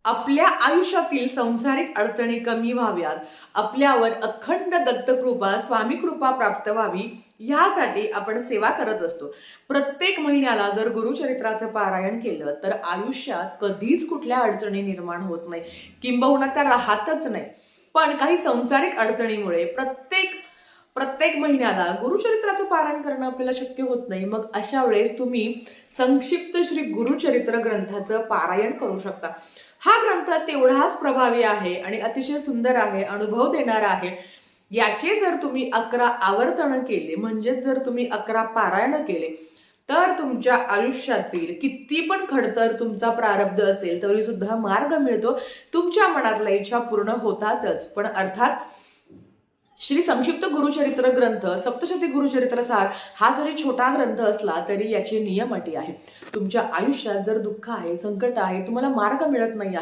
आपल्या आयुष्यातील संसारिक अडचणी कमी व्हाव्यात, आपल्यावर अखंड दत्तकृपा स्वामी कृपा प्राप्त व्हावी, यासाठी आपण सेवा करत असतो. प्रत्येक महिन्याला जर गुरुचरित्राचं पारायण केलं तर आयुष्यात कधीच कुठल्या अडचणी निर्माण होत नाही, किंबहुना त्या राहतच नाही. पण काही संसारिक अडचणीमुळे प्रत्येक प्रत्येक महिन्याला गुरुचरित्राचं पारायण करणं आपल्याला शक्य होत नाही. मग अशा वेळेस तुम्ही संक्षिप्त श्री गुरुचरित्र ग्रंथाचं पारायण करू शकता. हा ग्रंथ तेवढाच प्रभावी आहे आणि अतिशय सुंदर आहे, अनुभव देणारा आहे. याचे जर तुम्ही 11 आवर्तन केले, म्हणजे जर तुम्ही 11 पारायण केले, तर तुमच्या आयुष्यातील किती पण खडतर तुमचा प्रारब्ध असेल तरी सुद्धा मार्ग मिळतो. तुमच्या मनातल्या इच्छा पूर्ण होतातच. पण अर्थात श्री संक्षिप्त गुरुचरित्र ग्रंथ, सप्तशती गुरुचरित्र सार हा जरी छोटा ग्रंथ असला तरी याचे नियम अटी आहे. तुमच्या आयुष्यात जर दुःख आहे, संकट आहे, तुम्हाला मार्ग मिळत नाही आहे,